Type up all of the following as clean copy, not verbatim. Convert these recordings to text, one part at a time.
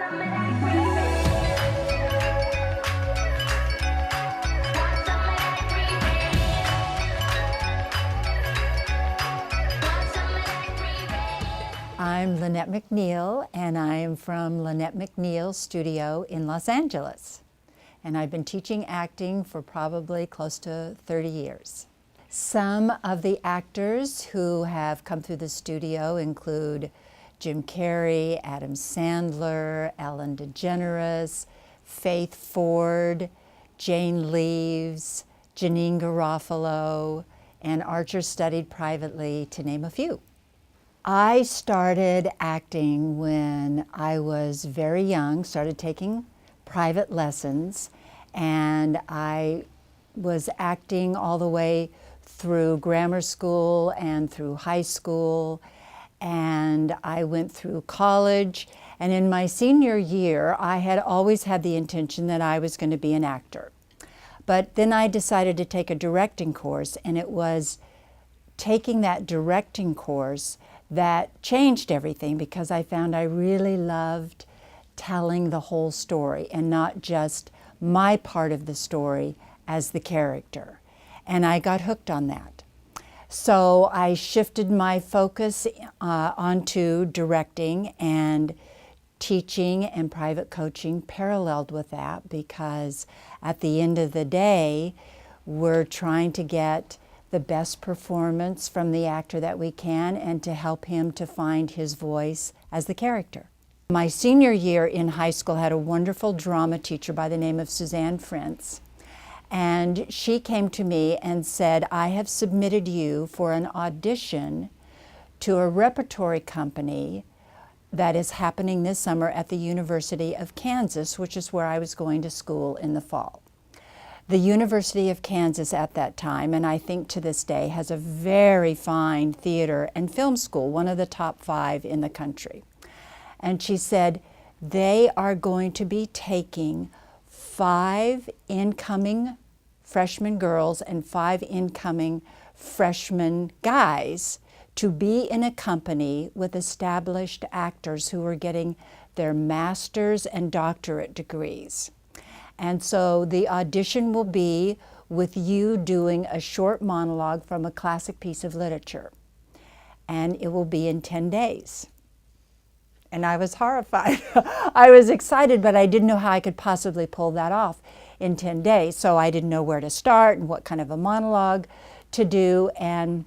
I'm Lynette McNeill, and I am from Lynette McNeill Studio in Los Angeles. And I've been teaching acting for probably close to 30 years. Some of the actors who have come through the studio include Jim Carrey, Adam Sandler, Ellen DeGeneres, Faith Ford, Jane Leeves, Jeneane Garofalo, and Archer Studied Privately, to name a few. I started acting when I was very young, started taking private lessons, and I was acting all the way through grammar school and through high school, and I went through college, and in my senior year I had always had the intention that I was going to be an actor. But then I decided to take a directing course, and it was taking that directing course that changed everything, because I found I really loved telling the whole story and not just my part of the story as the character. And I got hooked on that. So I shifted my focus onto directing, and teaching and private coaching paralleled with that, because at the end of the day, we're trying to get the best performance from the actor that we can, and to help him to find his voice as the character. My senior year in high school had a wonderful drama teacher by the name of Suzanne Frentz, and she came to me and said, I have submitted you for an audition to a repertory company that is happening this summer at the University of Kansas, which is where I was going to school in the fall. The University of Kansas at that time, and I think to this day, has a very fine theater and film school, one of the top 5 in the country. And she said, they are going to be taking 5 incoming freshman girls and 5 incoming freshman guys to be in a company with established actors who are getting their master's and doctorate degrees. And so the audition will be with you doing a short monologue from a classic piece of literature. And it will be in 10 days. And I was horrified. I was excited, but I didn't know how I could possibly pull that off in 10 days. So I didn't know where to start and what kind of a monologue to do. And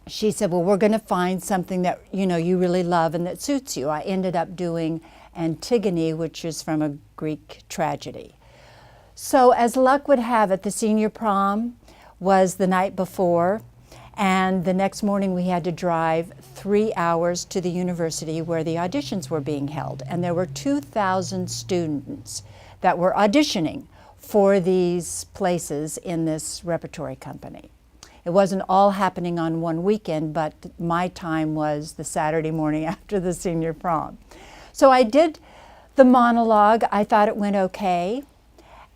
she said, well, we're going to find something that you really love and that suits you. I ended up doing Antigone, which is from a Greek tragedy. So as luck would have it, the senior prom was the night before, and the next morning we had to drive 3 hours to the university where the auditions were being held. And there were 2,000 students that were auditioning for these places in this repertory company. It wasn't all happening on one weekend, but my time was the Saturday morning after the senior prom. So I did the monologue. I thought it went okay.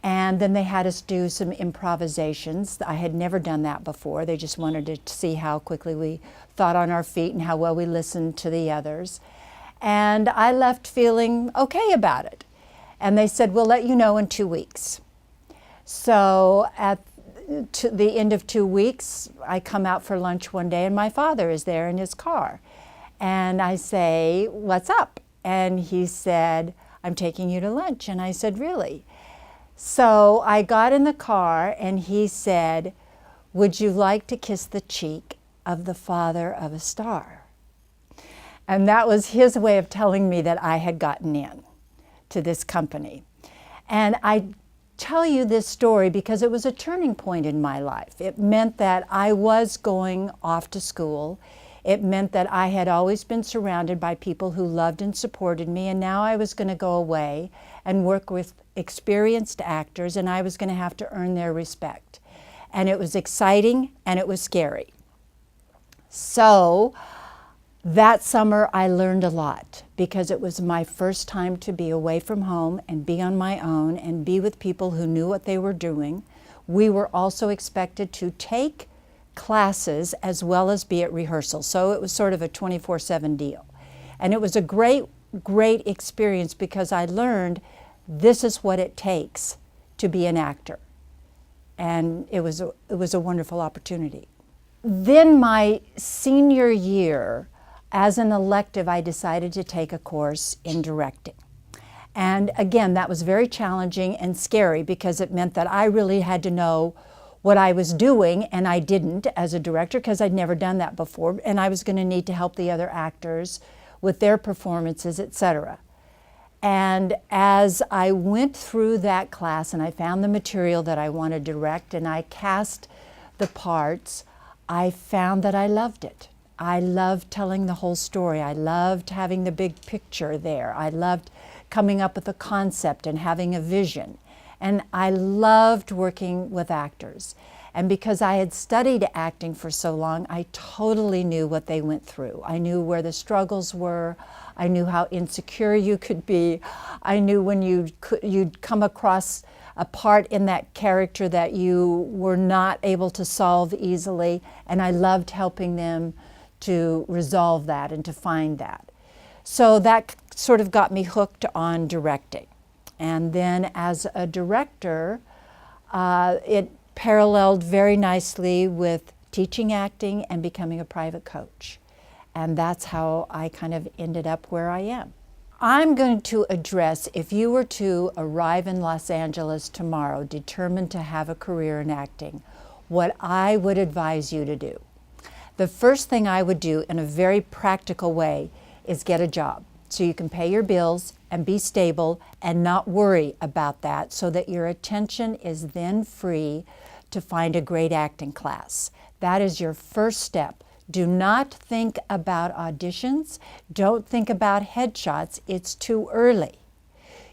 And then they had us do some improvisations. I had never done that before. They just wanted to see how quickly we thought on our feet and how well we listened to the others. And I left feeling okay about it. And they said, we'll let you know in 2 weeks. So at the end of 2 weeks, I come out for lunch one day, and my father is there in his car. And I say, what's up? And he said, I'm taking you to lunch. And I said, really? So I got in the car, and he said, would you like to kiss the cheek of the father of a star? And that was his way of telling me that I had gotten in to this company. And I tell you this story because it was a turning point in my life. It meant that I was going off to school. It meant that I had always been surrounded by people who loved and supported me, and now I was going to go away and work with experienced actors, and I was going to have to earn their respect. And it was exciting, and it was scary. So that summer I learned a lot, because it was my first time to be away from home and be on my own and be with people who knew what they were doing. We were also expected to take classes as well as be at rehearsal. So it was sort of a 24/7 deal. And it was a great great experience because I learned this is what it takes to be an actor. And it was a wonderful opportunity. Then my senior year, as an elective, I decided to take a course in directing. And again, that was very challenging and scary because it meant that I really had to know what I was doing, and I didn't as a director because I'd never done that before, and I was going to need to help the other actors with their performances, etc. And as I went through that class and I found the material that I wanted to direct and I cast the parts, I found that I loved it. I loved telling the whole story. I loved having the big picture there. I loved coming up with a concept and having a vision. And I loved working with actors. And because I had studied acting for so long, I totally knew what they went through. I knew where the struggles were. I knew how insecure you could be. I knew when you'd come across a part in that character that you were not able to solve easily. And I loved helping them to resolve that and to find that. So that sort of got me hooked on directing. And then as a director, it paralleled very nicely with teaching acting and becoming a private coach. And that's how I kind of ended up where I am. I'm going to address, if you were to arrive in Los Angeles tomorrow, determined to have a career in acting, what I would advise you to do. The first thing I would do in a very practical way is get a job so you can pay your bills and be stable and not worry about that, so that your attention is then free to find a great acting class. That is your first step. Do not think about auditions. Don't think about headshots. It's too early.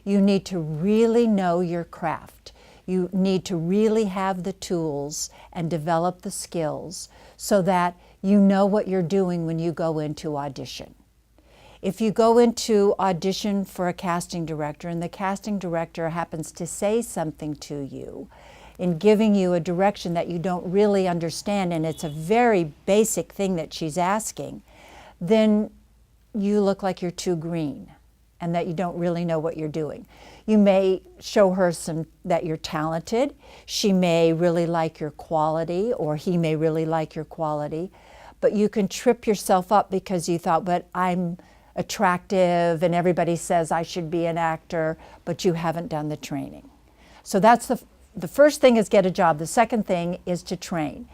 You need to really know your craft. You need to really have the tools and develop the skills so that you know what you're doing when you go into audition. If you go into audition for a casting director and the casting director happens to say something to you in giving you a direction that you don't really understand, and it's a very basic thing that she's asking, then you look like you're too green and that you don't really know what you're doing. You may show her that you're talented. She may really like your quality, or he may really like your quality, but you can trip yourself up because you thought, but I'm attractive and everybody says I should be an actor, but you haven't done the training. So that's the first thing is get a job. The second thing is to train.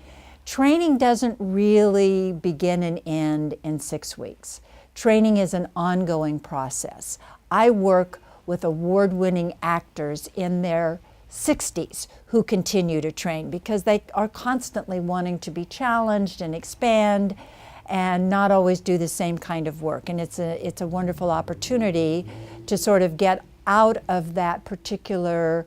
Training doesn't really begin and end in 6 weeks. Training is an ongoing process. I work with award-winning actors in their 60s who continue to train because they are constantly wanting to be challenged and expand and not always do the same kind of work. And it's a wonderful opportunity to sort of get out of that particular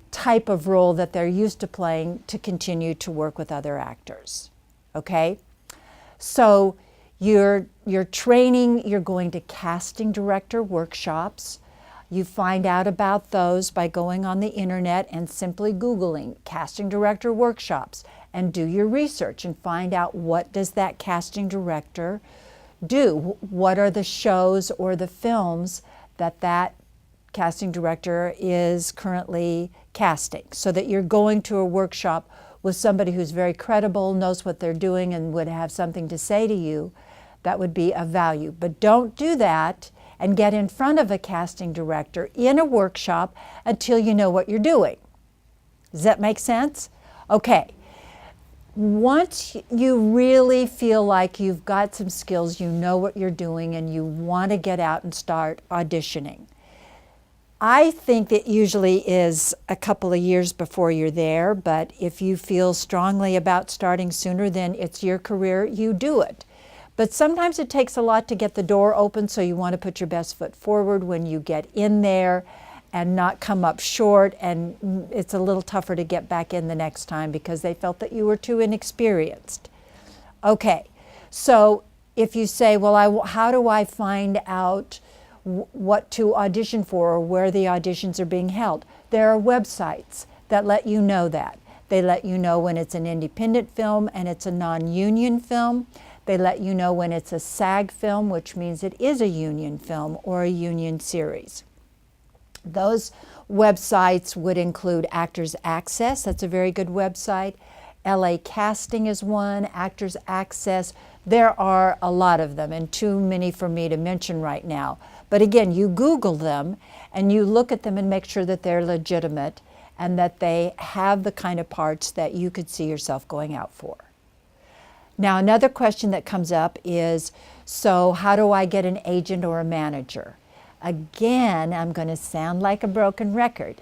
type of role that they're used to playing to continue to work with other actors, okay? So you're training, you're going to casting director workshops. You find out about those by going on the internet and simply Googling casting director workshops, and do your research and find out what does that casting director do? What are the shows or the films that casting director is currently casting, so that you're going to a workshop with somebody who's very credible, knows what they're doing, and would have something to say to you that would be of value. But don't do that and get in front of a casting director in a workshop until you know what you're doing. Does that make sense? Okay. Once you really feel like you've got some skills, you know what you're doing, and you want to get out and start auditioning, I think it usually is a couple of years before you're there, but if you feel strongly about starting sooner, then it's your career, you do it. But sometimes it takes a lot to get the door open, so you want to put your best foot forward when you get in there and not come up short, and it's a little tougher to get back in the next time because they felt that you were too inexperienced. Okay, so if you say, well, how do I find out what to audition for or where the auditions are being held? There are websites that let you know that. They let you know when it's an independent film and it's a non-union film. They let you know when it's a SAG film, which means it is a union film or a union series. Those websites would include Actors Access, that's a very good website. LA Casting is one, Actors Access. There are a lot of them, and too many for me to mention right now. But again, you Google them and you look at them and make sure that they're legitimate and that they have the kind of parts that you could see yourself going out for. Now, another question that comes up is, so how do I get an agent or a manager? Again, I'm going to sound like a broken record,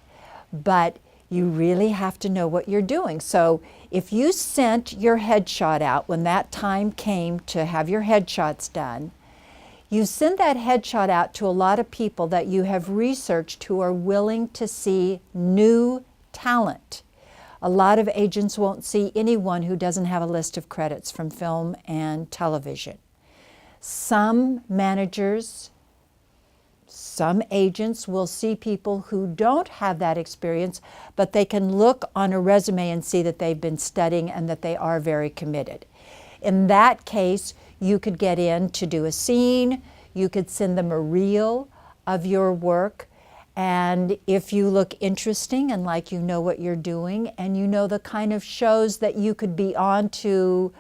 but you really have to know what you're doing. So if you sent your headshot out when that time came to have your headshots done, you send that headshot out to a lot of people that you have researched who are willing to see new talent. A lot of agents won't see anyone who doesn't have a list of credits from film and television. Some managers, some agents will see people who don't have that experience, but they can look on a resume and see that they've been studying and that they are very committed. In that case, you could get in to do a scene, you could send them a reel of your work, and if you look interesting and like you know what you're doing and you know the kind of shows that you could be on to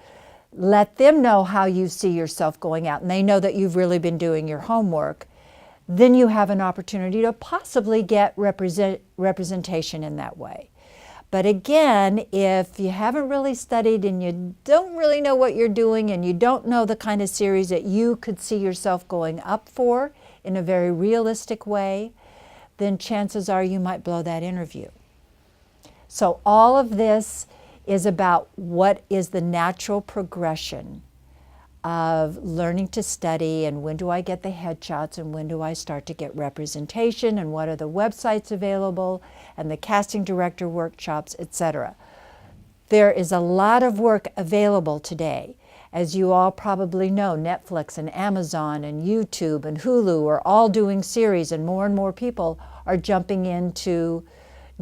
let them know how you see yourself going out and they know that you've really been doing your homework, then you have an opportunity to possibly get representation in that way. But again, if you haven't really studied and you don't really know what you're doing and you don't know the kind of series that you could see yourself going up for in a very realistic way, then chances are you might blow that interview. So all of this is about what is the natural progression of learning to study and when do I get the headshots and when do I start to get representation and what are the websites available and the casting director workshops, etc. There is a lot of work available today. As you all probably know, Netflix and Amazon and YouTube and Hulu are all doing series and more people are jumping in to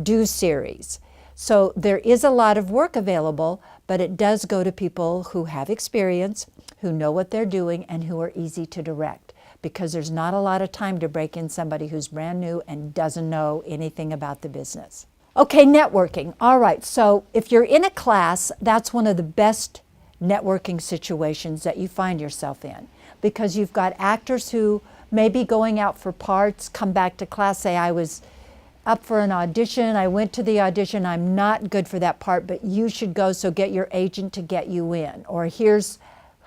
do series. So there is a lot of work available, but it does go to people who have experience, who know what they're doing, and who are easy to direct, because there's not a lot of time to break in somebody who's brand new and doesn't know anything about the business. Okay, networking. All right, so if you're in a class, that's one of the best networking situations that you find yourself in, because you've got actors who may be going out for parts, come back to class, say, I was up for an audition, I went to the audition, I'm not good for that part, but you should go, so get your agent to get you in, or here's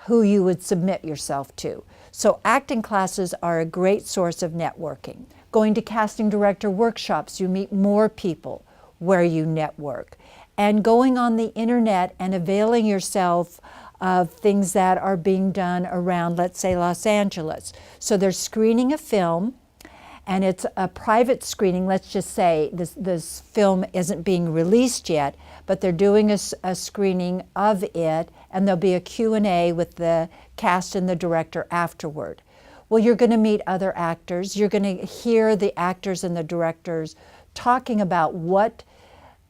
who you would submit yourself to. So acting classes are a great source of networking. Going to casting director workshops, you meet more people where you network. And going on the internet and availing yourself of things that are being done around, let's say, Los Angeles. So they're screening a film, and it's a private screening. Let's just say this film isn't being released yet, but they're doing a screening of it, and there'll be a Q&A with the cast and the director afterward. Well, you're going to meet other actors. You're going to hear the actors and the directors talking about what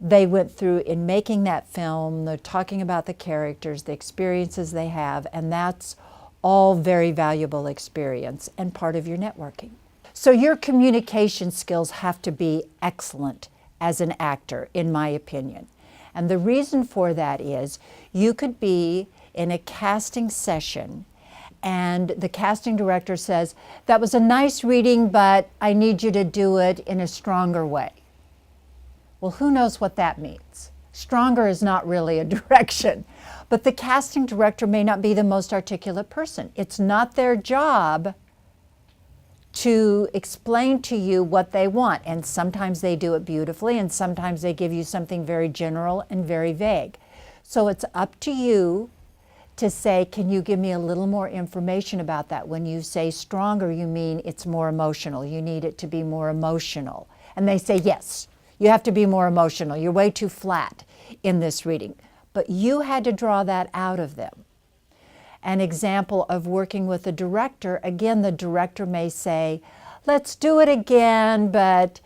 they went through in making that film. They're talking about the characters, the experiences they have, and that's all very valuable experience and part of your networking. So your communication skills have to be excellent as an actor, in my opinion. And the reason for that is you could be in a casting session and the casting director says, that was a nice reading, but I need you to do it in a stronger way. Well, who knows what that means? Stronger is not really a direction, but the casting director may not be the most articulate person. It's not their job to explain to you what they want, and sometimes they do it beautifully, and sometimes they give you something very general and very vague. So it's up to you to say, can you give me a little more information about that? When you say stronger, you mean it's more emotional. You need it to be more emotional. And they say, yes, you have to be more emotional. You're way too flat in this reading. But you had to draw that out of them. An example of working with a director, again, the director may say, let's do it again, but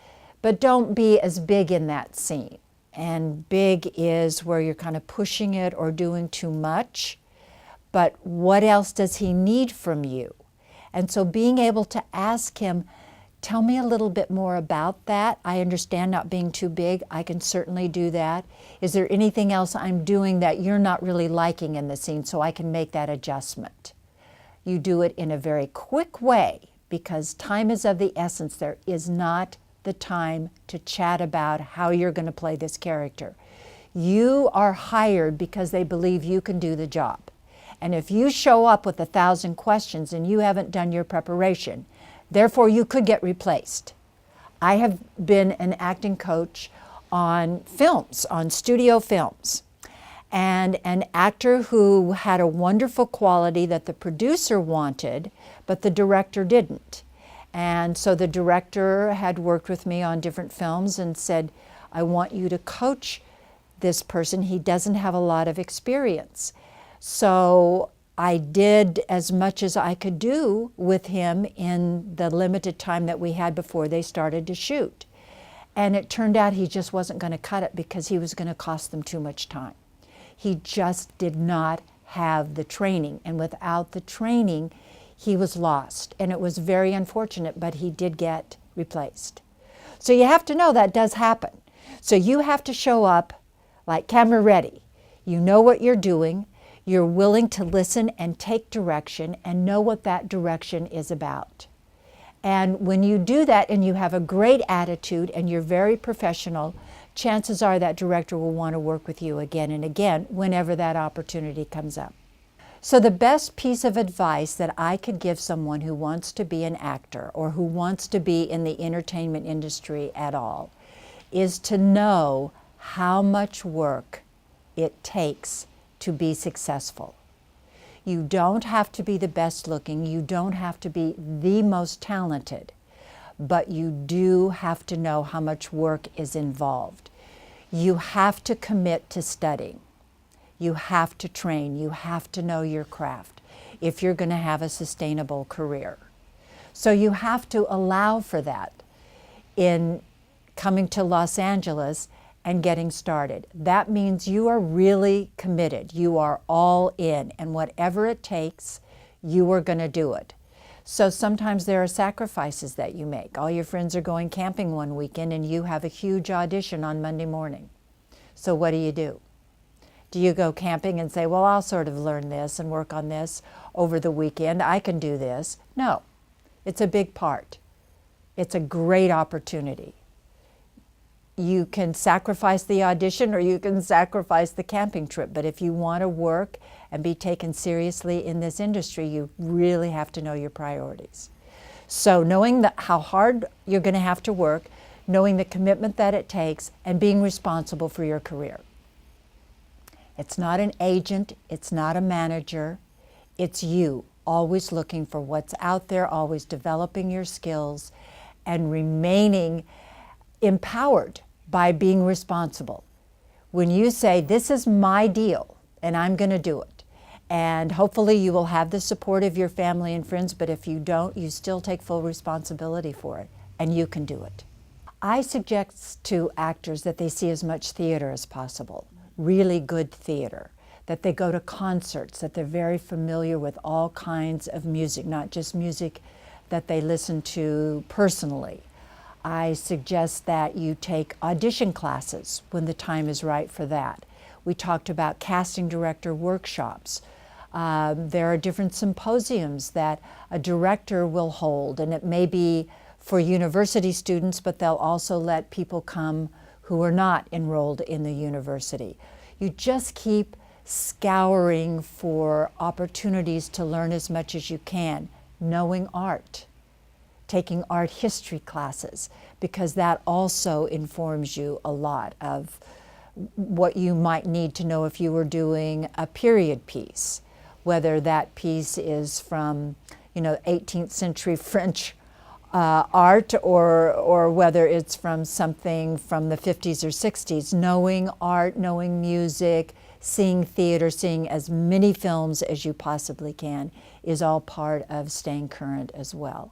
don't be as big in that scene. And big is where you're kind of pushing it or doing too much. but what else does he need from you? And so being able to ask him, tell me a little bit more about that. I understand not being too big. I can certainly do that. Is there anything else I'm doing that you're not really liking in the scene so I can make that adjustment? You do it in a very quick way because time is of the essence. There is not the time to chat about how you're going to play this character. You are hired because they believe you can do the job. And if you show up with 1,000 questions and you haven't done your preparation, therefore you could get replaced. I have been an acting coach on films, on studio films. And an actor who had a wonderful quality that the producer wanted, but the director didn't. And so the director had worked with me on different films and said, I want you to coach this person. He doesn't have a lot of experience. So I did as much as I could do with him in the limited time that we had before they started to shoot. And it turned out he just wasn't going to cut it because he was going to cost them too much time. He just did not have the training. And without the training, he was lost. And it was very unfortunate, but he did get replaced. So you have to know that does happen. So you have to show up like camera ready. You know what you're doing. You're willing to listen and take direction and know what that direction is about. And when you do that and you have a great attitude and you're very professional, chances are that director will want to work with you again and again whenever that opportunity comes up. So the best piece of advice that I could give someone who wants to be an actor or who wants to be in the entertainment industry at all is to know how much work it takes to be successful. You don't have to be the best looking, you don't have to be the most talented, but you do have to know how much work is involved. You have to commit to studying. You have to train. You have to know your craft if you're going to have a sustainable career. So you have to allow for that in coming to Los Angeles and getting started. That means you are really committed. You are all in, and whatever it takes, you are going to do it. So sometimes there are sacrifices that you make. All your friends are going camping one weekend and you have a huge audition on Monday morning. So what do? Do you go camping and say, well, I'll sort of learn this and work on this over the weekend. I can do this. No, it's a big part. It's a great opportunity. You can sacrifice the audition or you can sacrifice the camping trip. But if you want to work and be taken seriously in this industry, you really have to know your priorities. So knowing how hard you're going to have to work, knowing the commitment that it takes, and being responsible for your career. It's not an agent, it's not a manager, it's you, always looking for what's out there, always developing your skills, and remaining empowered by being responsible. When you say, this is my deal, and I'm going to do it, and hopefully you will have the support of your family and friends, but if you don't, you still take full responsibility for it, and you can do it. I suggest to actors that they see as much theater as possible, really good theater, that they go to concerts, that they're very familiar with all kinds of music, not just music that they listen to personally. I suggest that you take audition classes when the time is right for that. We talked about casting director workshops. There are different symposiums that a director will hold, and it may be for university students, but they'll also let people come who are not enrolled in the university. You just keep scouring for opportunities to learn as much as you can, knowing art, taking art history classes, because that also informs you a lot of what you might need to know if you were doing a period piece, whether that piece is from, 18th century French art or whether it's from something from the 50s or 60s. Knowing art, knowing music, seeing theater, seeing as many films as you possibly can is all part of staying current as well.